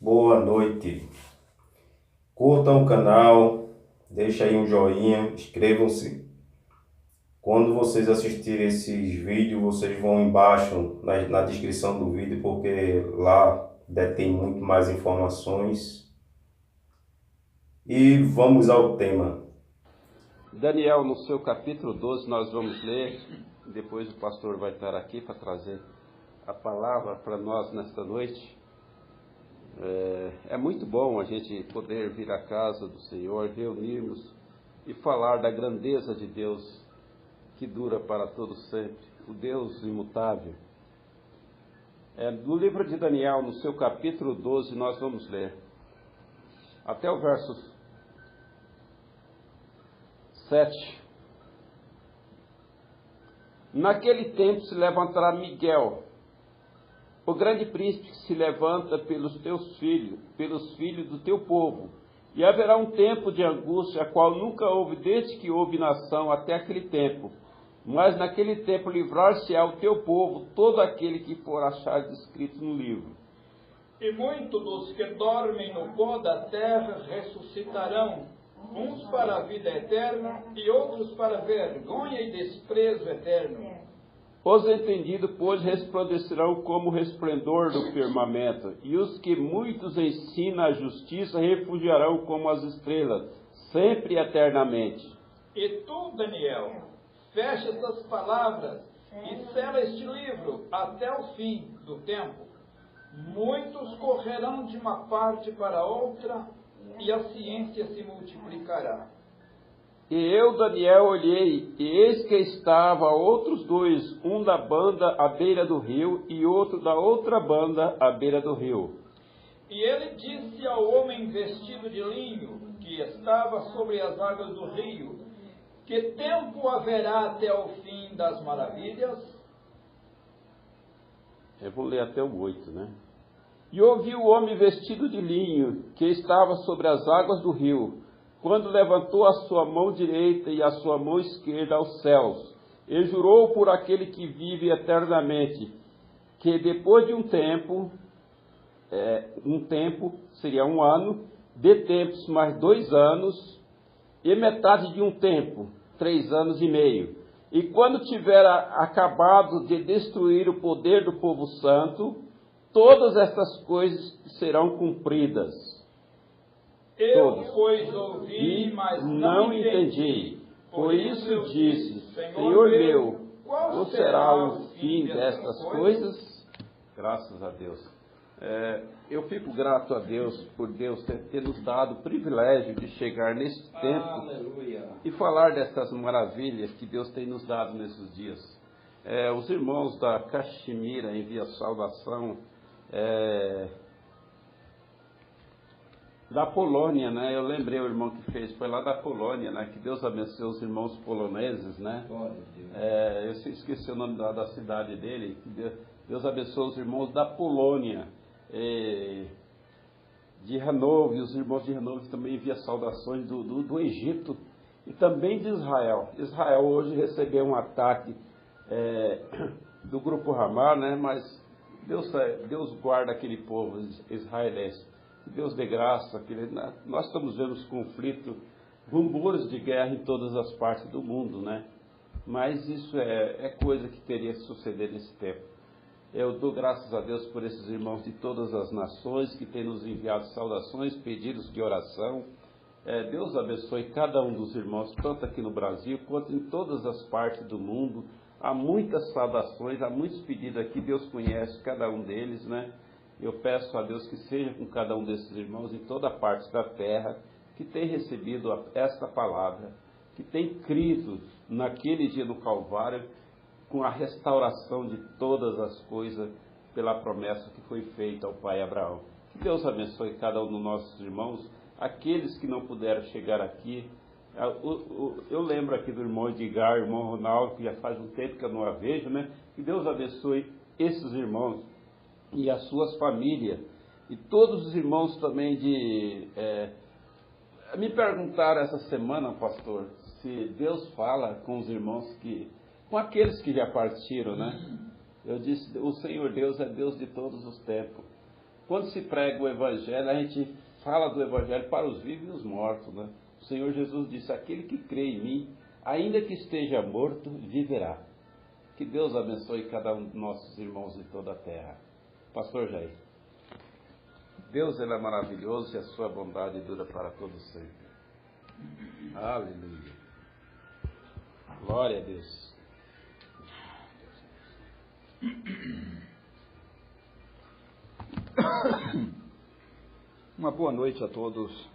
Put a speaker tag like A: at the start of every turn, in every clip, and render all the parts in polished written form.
A: Boa noite. Curtam o canal, deixem aí um joinha, inscrevam-se. Quando vocês assistirem esses vídeos, vocês vão embaixo na descrição do vídeo, porque lá detém muito mais informações. E vamos ao tema.
B: Daniel, no seu capítulo 12, nós vamos ler, depois o pastor vai estar aqui para trazer a palavra para nós nesta noite. É muito bom a gente poder vir à casa do Senhor, reunirmos e falar da grandeza de Deus que dura para todo sempre, o Deus imutável. No livro de Daniel, no seu capítulo 12, nós vamos ler até o verso 7. Naquele tempo se levantará Miguel, o grande príncipe que se levanta pelos teus filhos, pelos filhos do teu povo. E haverá um tempo de angústia, a qual nunca houve desde que houve nação até aquele tempo. Mas naquele tempo livrar-se-á o teu povo, todo aquele que for achado escrito no livro.
C: E muitos dos que dormem no pó da terra ressuscitarão, uns para a vida eterna e outros para vergonha e desprezo eterno.
B: Os entendidos, pois, resplandecerão como o resplendor do firmamento, e os que muitos ensinam a justiça refugiarão como as estrelas, sempre e eternamente.
C: E tu, Daniel, fecha estas palavras e sela este livro até o fim do tempo. Muitos correrão de uma parte para outra, e a ciência se multiplicará.
B: E eu, Daniel, olhei, e eis que estava outros dois, um da banda à beira do rio, e outro da outra banda à beira do rio.
C: E ele disse ao homem vestido de linho, que estava sobre as águas do rio: que tempo haverá até o fim das maravilhas?
B: Eu vou ler até o 8, né? E ouvi o homem vestido de linho, que estava sobre as águas do rio, quando levantou a sua mão direita e a sua mão esquerda aos céus, e jurou por aquele que vive eternamente, que depois de um tempo seria um ano, de tempos mais 2 anos, e metade de um tempo, 3 anos e meio. E quando tiver acabado de destruir o poder do povo santo, todas estas coisas serão cumpridas.
C: Eu, pois, ouvi, mas não entendi.
B: Por isso eu disse, Senhor meu, qual será o fim destas coisas? Graças a Deus. Eu fico grato a Deus por Deus ter nos dado o privilégio de chegar nesse tempo.
C: Aleluia.
B: E falar dessas maravilhas que Deus tem nos dado nesses dias. Os irmãos da Caxemira enviam saudação da Polônia, né? Eu lembrei o irmão que fez, foi lá da Polônia, né? Que Deus abençoe os irmãos poloneses, né? Eu esqueci o nome da cidade dele. Deus abençoe os irmãos da Polônia, de Hanover. Os irmãos de Hanover também enviam saudações do Egito e também de Israel. Israel hoje recebeu um ataque do grupo Hamá, né? Mas Deus guarda aquele povo israelense. Que Deus dê graça. Nós estamos vendo os conflitos, rumores de guerra em todas as partes do mundo, né? Mas isso é coisa que teria que suceder nesse tempo. Eu dou graças a Deus por esses irmãos de todas as nações que têm nos enviado saudações, pedidos de oração. Deus abençoe cada um dos irmãos, tanto aqui no Brasil quanto em todas as partes do mundo. Há muitas saudações, há muitos pedidos aqui, Deus conhece cada um deles, né? Eu peço a Deus que seja com cada um desses irmãos em toda parte da terra, que tem recebido esta palavra, que tem crido naquele dia do Calvário, com a restauração de todas as coisas, pela promessa que foi feita ao pai Abraão. Que Deus abençoe cada um dos nossos irmãos, aqueles que não puderam chegar aqui. Eu lembro aqui do irmão Edgar, irmão Ronaldo, que já faz um tempo que eu não a vejo, né? Que Deus abençoe esses irmãos e as suas famílias, e todos os irmãos também me perguntaram essa semana, pastor, se Deus fala com os irmãos com aqueles que já partiram, né? Eu disse, o Senhor Deus é Deus de todos os tempos. quando se prega o Evangelho, a gente fala do Evangelho para os vivos e os mortos, né? O Senhor Jesus disse, aquele que crê em mim, ainda que esteja morto, viverá. Que Deus abençoe cada um dos nossos irmãos de toda a terra. Pastor Jair. Deus, ele é maravilhoso e a sua bondade dura para todos sempre. Aleluia. Glória a Deus.
D: Uma boa noite a todos.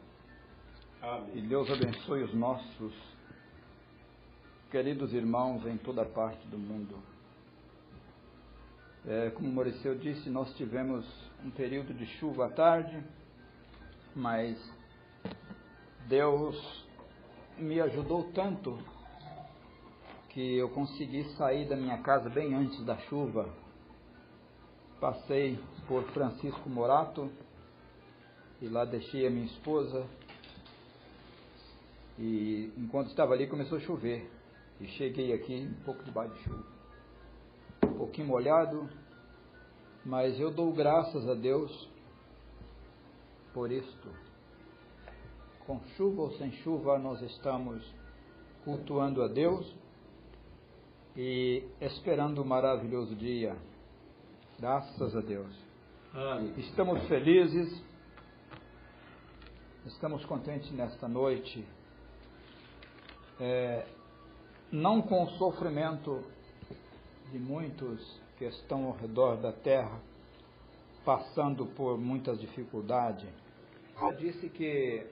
B: Amém.
D: E Deus abençoe os nossos queridos irmãos em toda parte do mundo. Como o Mauriceu disse, nós tivemos um período de chuva à tarde, mas Deus me ajudou tanto que eu consegui sair da minha casa bem antes da chuva. Passei por Francisco Morato e lá deixei a minha esposa, e enquanto estava ali começou a chover e cheguei aqui um pouco debaixo de chuva, um pouquinho molhado, mas eu dou graças a Deus por isto. Com chuva ou sem chuva nós estamos cultuando a Deus e esperando um maravilhoso dia. Graças a Deus. Estamos felizes, estamos contentes nesta noite, não com o sofrimento de muitos que estão ao redor da terra, passando por muitas dificuldades. Eu disse que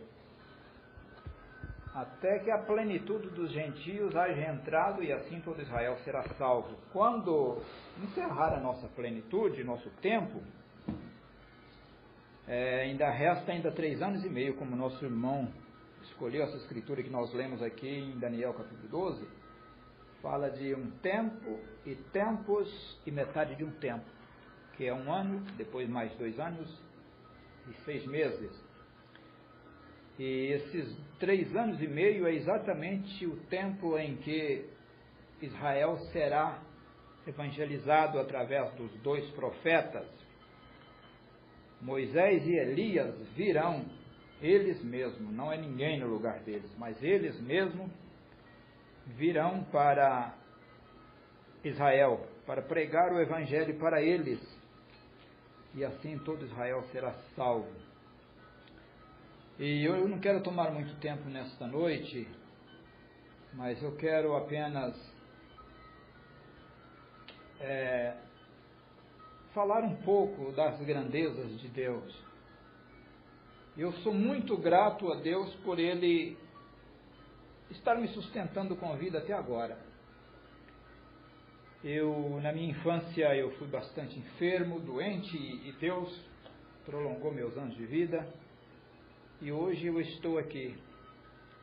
D: até que a plenitude dos gentios haja entrado e assim todo Israel será salvo. Quando encerrar a nossa plenitude, nosso tempo, ainda resta 3 anos e meio, como nosso irmão escolheu essa escritura que nós lemos aqui em Daniel capítulo 12, fala de um tempo e tempos e metade de um tempo, que é 1 ano, depois mais 2 anos e 6 meses. E esses 3 anos e meio é exatamente o tempo em que Israel será evangelizado através dos 2 profetas. Moisés e Elias virão, eles mesmos, não é ninguém no lugar deles, mas eles mesmos virão para Israel, para pregar o evangelho para eles, e assim todo Israel será salvo. E eu não quero tomar muito tempo nesta noite, mas eu quero apenas falar um pouco das grandezas de Deus. Eu sou muito grato a Deus por Ele estar me sustentando com vida até agora. Na minha infância, eu fui bastante enfermo, doente, e Deus prolongou meus anos de vida. E hoje eu estou aqui,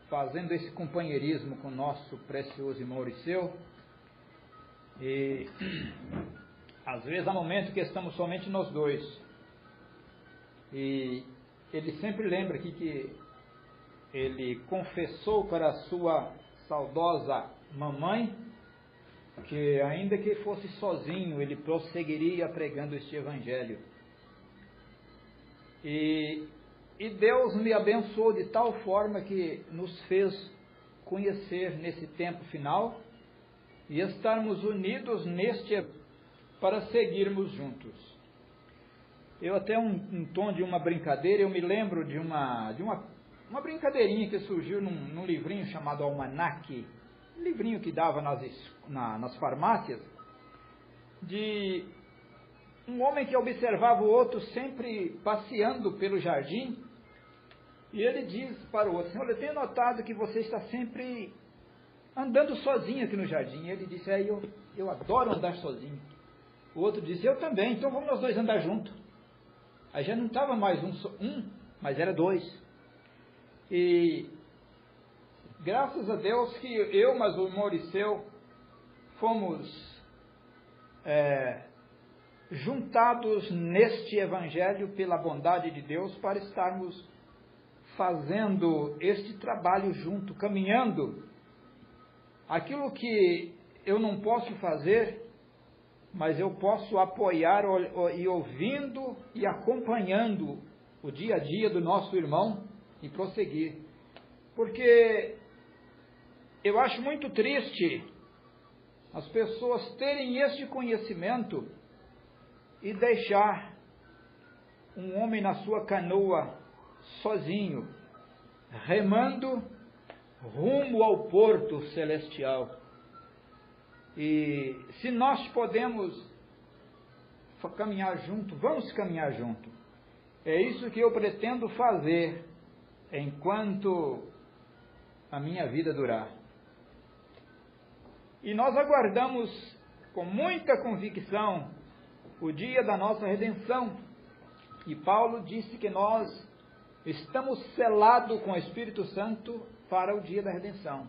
D: fazendo esse companheirismo com o nosso precioso irmão Mauriceu. E às vezes há momentos que estamos somente nós dois. E ele sempre lembra aqui que ele confessou para a sua saudosa mamãe que ainda que fosse sozinho, ele prosseguiria pregando este evangelho. E Deus me abençoou de tal forma que nos fez conhecer nesse tempo final e estarmos unidos neste para seguirmos juntos. Eu até um tom de uma brincadeira, eu me lembro de uma brincadeirinha que surgiu num livrinho chamado Almanaque, um livrinho que dava nas farmácias, de um homem que observava o outro sempre passeando pelo jardim, e ele diz para o outro: olha, eu tenho notado que você está sempre andando sozinho aqui no jardim. E ele disse: eu adoro andar sozinho. O outro disse: eu também, então vamos nós dois andar juntos. Aí já não estava mais um, mas era 2. E graças a Deus que eu, mas o Mauriceu, fomos juntados neste evangelho pela bondade de Deus para estarmos fazendo este trabalho junto, caminhando. Aquilo que eu não posso fazer, mas eu posso apoiar e ouvindo e acompanhando o dia a dia do nosso irmão e prosseguir. Porque eu acho muito triste as pessoas terem este conhecimento e deixar um homem na sua canoa sozinho, remando rumo ao porto celestial. E se nós podemos caminhar junto, vamos caminhar junto. É isso que eu pretendo fazer enquanto a minha vida durar. E nós aguardamos com muita convicção o dia da nossa redenção. E Paulo disse que nós estamos selados com o Espírito Santo para o dia da redenção.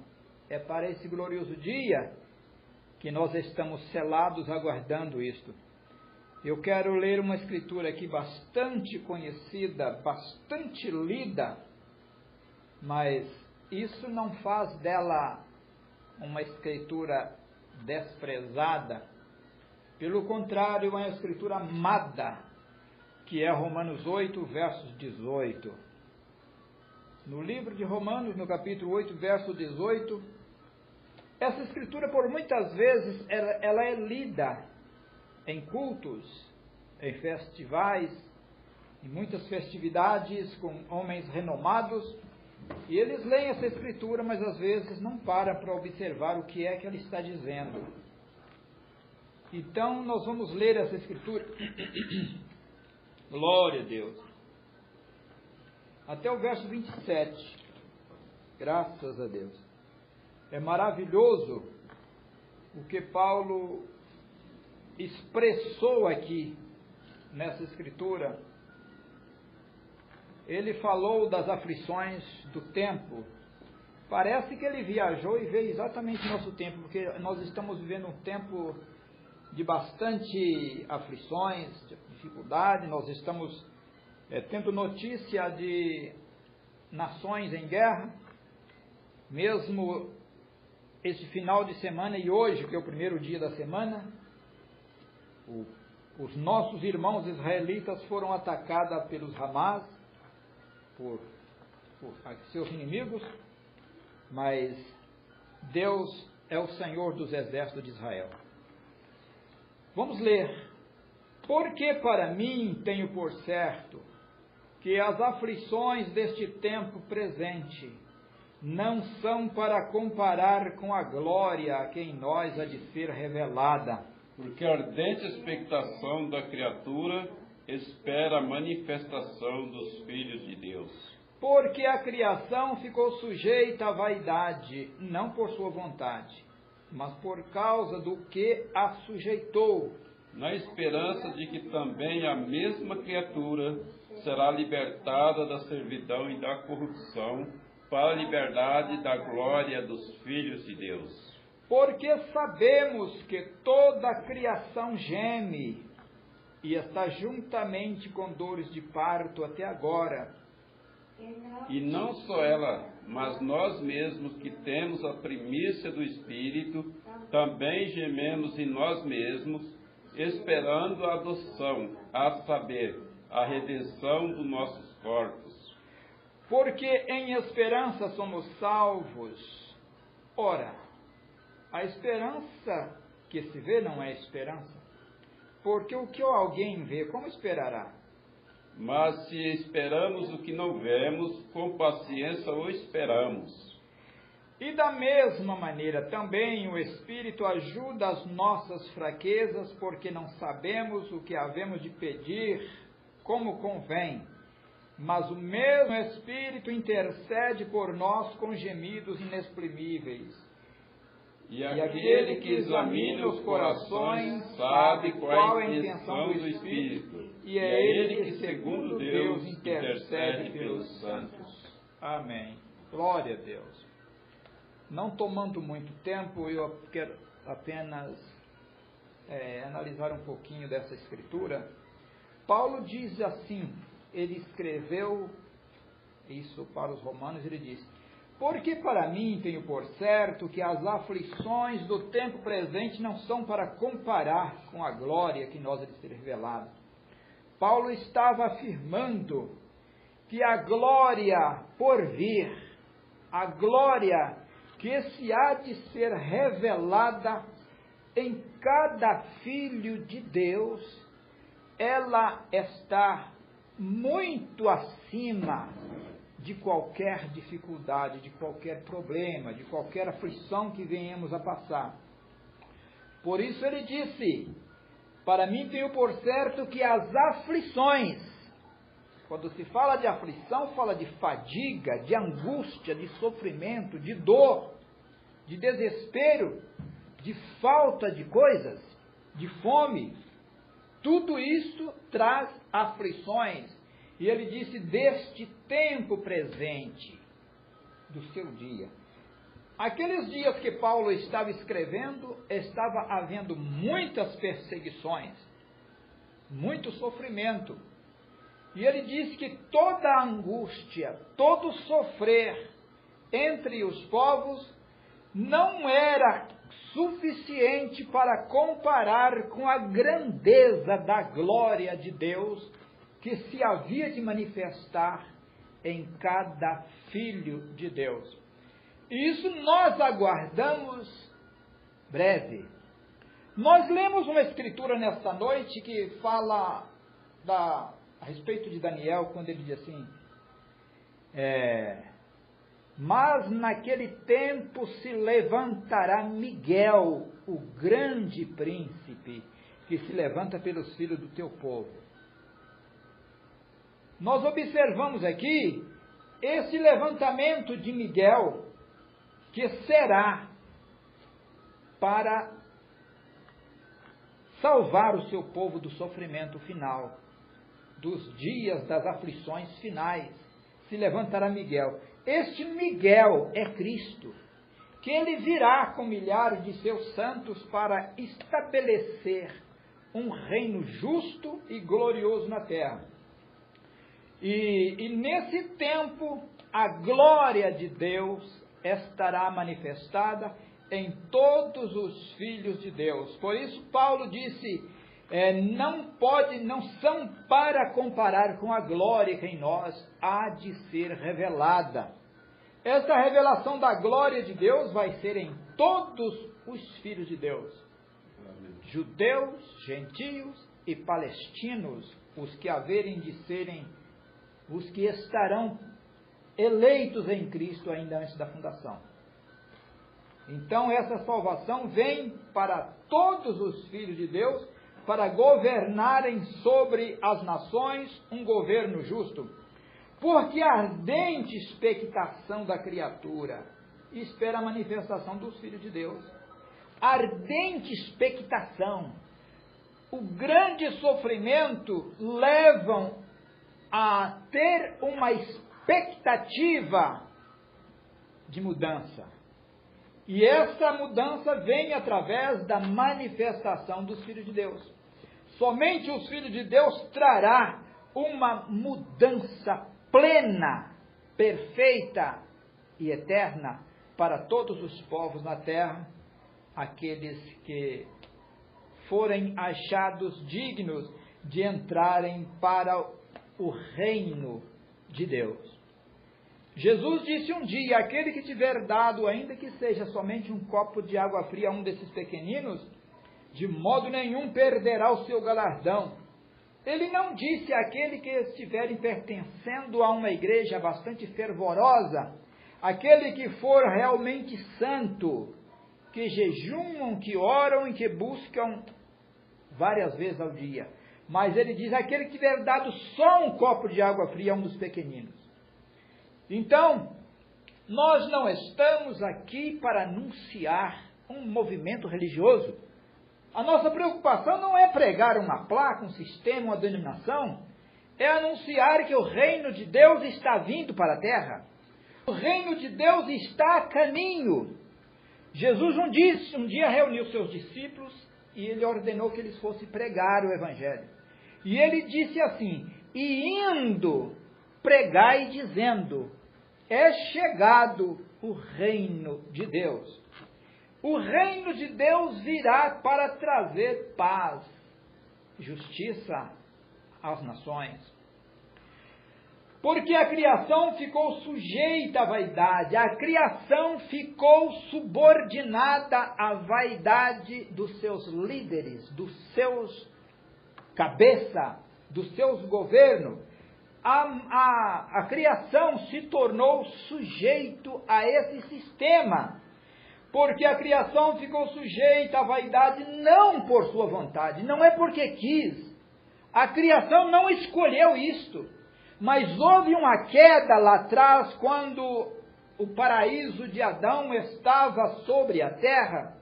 D: É para esse glorioso dia que nós estamos selados aguardando isto. Eu quero ler uma escritura aqui bastante conhecida, bastante lida, mas isso não faz dela uma escritura desprezada. Pelo contrário, é uma escritura amada, que é Romanos 8, versos 18. No livro de Romanos, no capítulo 8, verso 18, essa escritura, por muitas vezes, ela é lida em cultos, em festivais, em muitas festividades com homens renomados, e eles leem essa escritura, mas às vezes não param para observar o que é que ela está dizendo. Então, nós vamos ler essa escritura. Glória a Deus. Até o verso 27. Graças a Deus. É maravilhoso o que Paulo expressou aqui nessa escritura. Ele falou das aflições do tempo. Parece que ele viajou e veio exatamente no nosso tempo, porque nós estamos vivendo um tempo de bastante aflições, de dificuldade. Nós estamos tendo notícia de nações em guerra. Mesmo esse final de semana e hoje, que é o primeiro dia da semana, os nossos irmãos israelitas foram atacados pelos Hamas, por seus inimigos, mas Deus é o Senhor dos exércitos de Israel. Vamos ler. Porque para mim tenho por certo que as aflições deste tempo presente não são para comparar com a glória que em nós há de ser revelada.
B: Porque a ardente expectação da criatura espera a manifestação dos filhos de Deus.
D: Porque a criação ficou sujeita à vaidade, não por sua vontade, mas por causa do que a sujeitou,
B: na esperança de que também a mesma criatura será libertada da servidão e da corrupção para a liberdade da glória dos filhos de Deus.
D: Porque sabemos que toda a criação geme e está juntamente com dores de parto até agora.
B: E não só ela, mas nós mesmos que temos a primícia do Espírito, também gememos em nós mesmos, esperando a adoção, a saber, a redenção dos nossos corpos.
D: Porque em esperança somos salvos. Ora, a esperança que se vê não é esperança, porque o que alguém vê, como esperará?
B: Mas se esperamos o que não vemos, com paciência o esperamos.
D: E da mesma maneira também o Espírito ajuda as nossas fraquezas, porque não sabemos o que havemos de pedir como convém. Mas o mesmo Espírito intercede por nós com gemidos inexprimíveis.
B: E aquele que examina os corações sabe qual é a intenção do Espírito. E é ele que, segundo Deus, intercede pelos santos.
D: Amém. Glória a Deus. Não tomando muito tempo, eu quero apenas analisar um pouquinho dessa escritura. Paulo diz assim, ele escreveu isso para os romanos, ele diz: Porque para mim tenho por certo que as aflições do tempo presente não são para comparar com a glória que nós lhe ser revelada. Paulo estava afirmando que a glória por vir, a glória que se há de ser revelada em cada filho de Deus, ela está muito acima de qualquer dificuldade, de qualquer problema, de qualquer aflição que venhamos a passar. Por isso ele disse, para mim tenho por certo que as aflições, quando se fala de aflição, fala de fadiga, de angústia, de sofrimento, de dor, de desespero, de falta de coisas, de fome. Tudo isso traz aflições. E ele disse, deste tempo presente, do seu dia. Aqueles dias que Paulo estava escrevendo, estava havendo muitas perseguições, muito sofrimento. E ele disse que toda a angústia, todo sofrer entre os povos não era suficiente para comparar com a grandeza da glória de Deus que se havia de manifestar em cada filho de Deus. E isso nós aguardamos breve. Nós lemos uma escritura nesta noite que fala a respeito de Daniel, quando ele diz assim, mas naquele tempo se levantará Miguel, o grande príncipe, que se levanta pelos filhos do teu povo. Nós observamos aqui esse levantamento de Miguel, que será para salvar o seu povo do sofrimento final, dos dias das aflições finais. Se levantará Miguel. Este Miguel é Cristo, que ele virá com milhares de seus santos para estabelecer um reino justo e glorioso na terra. E nesse tempo, a glória de Deus estará manifestada em todos os filhos de Deus. Por isso, Paulo disse, não são para comparar com a glória que em nós há de ser revelada. Esta revelação da glória de Deus vai ser em todos os filhos de Deus. Judeus, gentios e palestinos, os que haverem de serem, os que estarão eleitos em Cristo ainda antes da fundação. Então essa salvação vem para todos os filhos de Deus, para governarem sobre as nações um governo justo. Porque a ardente expectação da criatura espera a manifestação dos filhos de Deus. Ardente expectação. O grande sofrimento levam a ter uma expectativa de mudança. E essa mudança vem através da manifestação dos filhos de Deus. Somente os filhos de Deus trará uma mudança plena, perfeita e eterna para todos os povos na terra, aqueles que forem achados dignos de entrarem para o reino de Deus. Jesus disse um dia, aquele que tiver dado, ainda que seja somente um copo de água fria a um desses pequeninos, de modo nenhum perderá o seu galardão. Ele não disse aquele que estiverem pertencendo a uma igreja bastante fervorosa, aquele que for realmente santo, que jejumam, que oram e que buscam várias vezes ao dia. Mas ele diz aquele que tiver dado só um copo de água fria a um dos pequeninos. Então, nós não estamos aqui para anunciar um movimento religioso. A nossa preocupação não é pregar uma placa, um sistema, uma denominação. É anunciar que o reino de Deus está vindo para a terra. O reino de Deus está a caminho. Jesus um dia reuniu seus discípulos e ele ordenou que eles fossem pregar o evangelho. E ele disse assim, e indo, pregai dizendo, é chegado o reino de Deus. O reino de Deus virá para trazer paz, justiça às nações. Porque a criação ficou sujeita à vaidade, a criação ficou subordinada à vaidade dos seus líderes, dos seus cabeças, dos seus governos. A criação se tornou sujeito a esse sistema, porque a criação ficou sujeita à vaidade não por sua vontade, não é porque quis. A criação não escolheu isto. Mas houve uma queda lá atrás, quando o paraíso de Adão estava sobre a terra,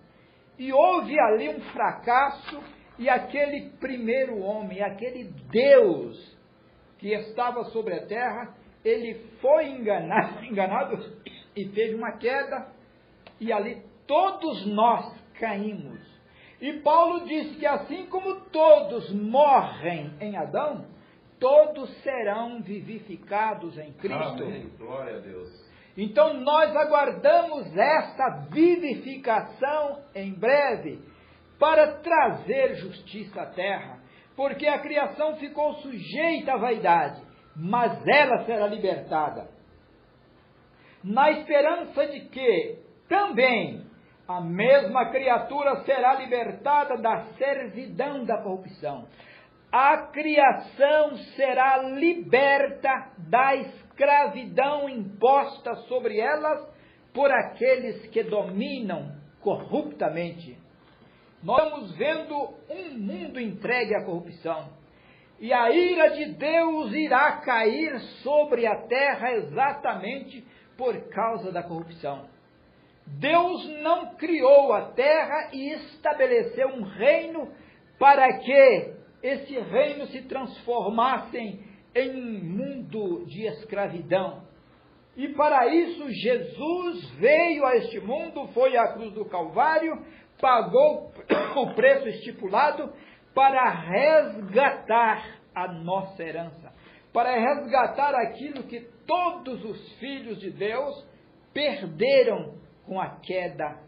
D: e houve ali um fracasso, e aquele primeiro homem, aquele Deus que estava sobre a terra, ele foi enganado e teve uma queda, e ali todos nós caímos. E Paulo diz que assim como todos morrem em Adão, todos serão vivificados em Cristo.
A: Amém. Glória a Deus.
D: Então nós aguardamos essa vivificação em breve para trazer justiça à terra, porque a criação ficou sujeita à vaidade, mas ela será libertada, na esperança de que também a mesma criatura será libertada da servidão da corrupção. A criação será liberta da escravidão imposta sobre elas por aqueles que dominam corruptamente. Nós estamos vendo um mundo entregue à corrupção, e a ira de Deus irá cair sobre a terra exatamente por causa da corrupção. Deus não criou a terra e estabeleceu um reino para que esse reino se transformasse em um mundo de escravidão. E para isso Jesus veio a este mundo, foi à cruz do Calvário, pagou o preço estipulado para resgatar a nossa herança, para resgatar aquilo que todos os filhos de Deus perderam com a queda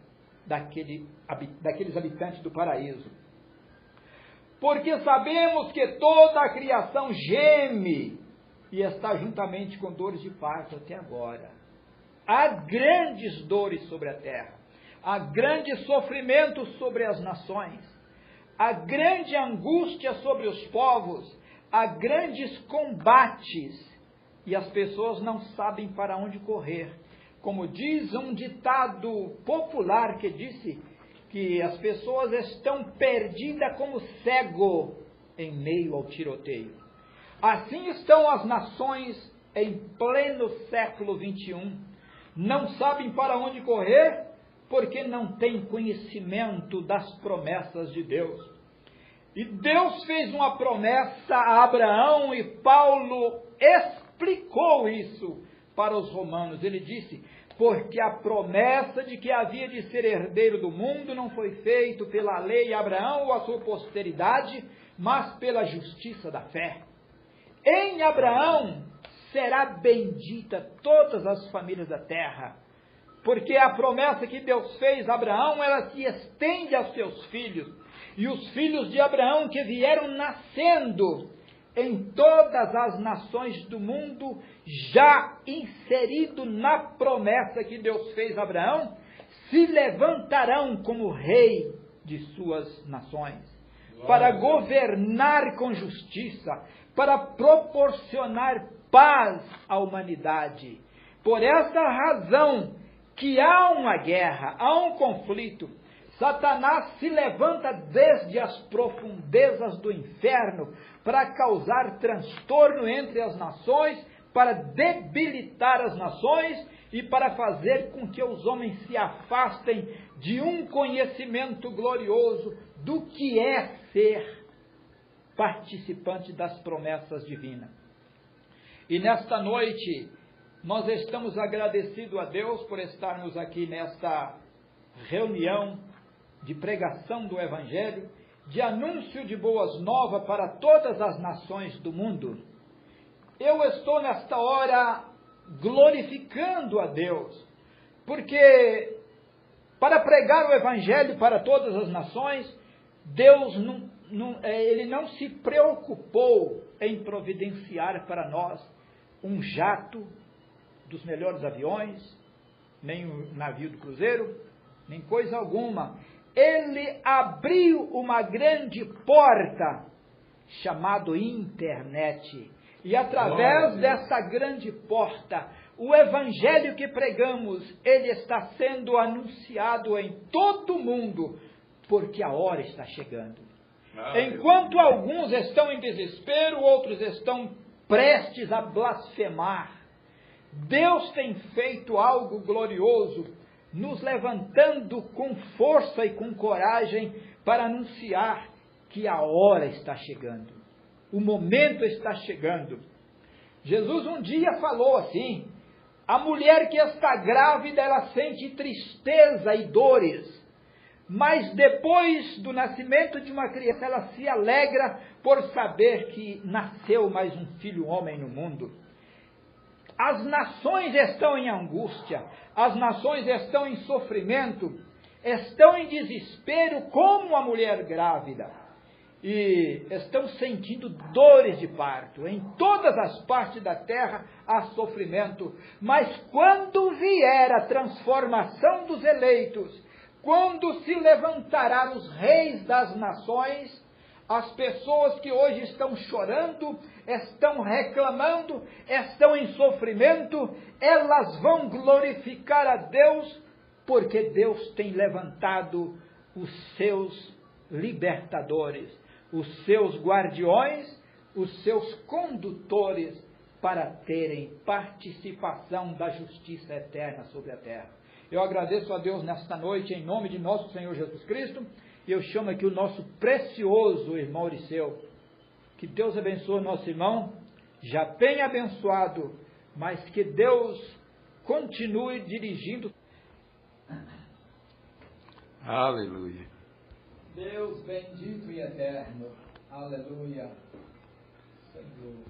D: daqueles habitantes do paraíso. Porque sabemos que toda a criação geme e está juntamente com dores de parto até agora. Há grandes dores sobre a terra, há grande sofrimento sobre as nações, há grande angústia sobre os povos, há grandes combates, e as pessoas não sabem para onde correr. Como diz um ditado popular que disse que as pessoas estão perdidas como cego em meio ao tiroteio. Assim estão as nações em pleno século 21. Não sabem para onde correr, porque não têm conhecimento das promessas de Deus. E Deus fez uma promessa a Abraão, e Paulo explicou isso para os romanos. Ele disse: porque a promessa de que havia de ser herdeiro do mundo não foi feito pela lei a Abraão ou a sua posteridade, mas pela justiça da fé. Em Abraão será bendita todas as famílias da terra, porque a promessa que Deus fez a Abraão, ela se estende aos seus filhos, e os filhos de Abraão que vieram nascendo em todas as nações do mundo, já inserido na promessa que Deus fez a Abraão, se levantarão como rei de suas nações, para governar com justiça, para proporcionar paz à humanidade. Por essa razão que há uma guerra, há um conflito, Satanás se levanta desde as profundezas do inferno para causar transtorno entre as nações, para debilitar as nações e para fazer com que os homens se afastem de um conhecimento glorioso do que é ser participante das promessas divinas. E nesta noite, nós estamos agradecidos a Deus por estarmos aqui nesta reunião de pregação do Evangelho, de anúncio de boas novas para todas as nações do mundo. Eu estou nesta hora glorificando a Deus. Porque para pregar o Evangelho para todas as nações, Deus Ele não se preocupou em providenciar para nós um jato dos melhores aviões, nem um navio do cruzeiro, nem coisa alguma. Ele abriu uma grande porta chamada internet. E através dessa grande porta, o Evangelho que pregamos, ele está sendo anunciado em todo o mundo, porque a hora está chegando. Enquanto alguns estão em desespero, outros estão prestes a blasfemar, Deus tem feito algo glorioso, nos levantando com força e com coragem para anunciar que a hora está chegando, o momento está chegando. Jesus um dia falou assim: a mulher que está grávida, ela sente tristeza e dores, mas depois do nascimento de uma criança, ela se alegra por saber que nasceu mais um filho homem no mundo. As nações estão em angústia, as nações estão em sofrimento, estão em desespero como a mulher grávida, e estão sentindo dores de parto. Em todas as partes da terra há sofrimento, mas quando vier a transformação dos eleitos, quando se levantará os reis das nações, as pessoas que hoje estão chorando, estão reclamando, estão em sofrimento, elas vão glorificar a Deus, porque Deus tem levantado os seus libertadores, os seus guardiões, os seus condutores, para terem participação da justiça eterna sobre a terra. Eu agradeço a Deus nesta noite, em nome de nosso Senhor Jesus Cristo, e eu chamo aqui o nosso precioso irmão Auriceu. Que Deus abençoe o nosso irmão, já tem abençoado, mas que Deus continue dirigindo.
B: Aleluia.
D: Deus bendito e eterno, aleluia, Senhor.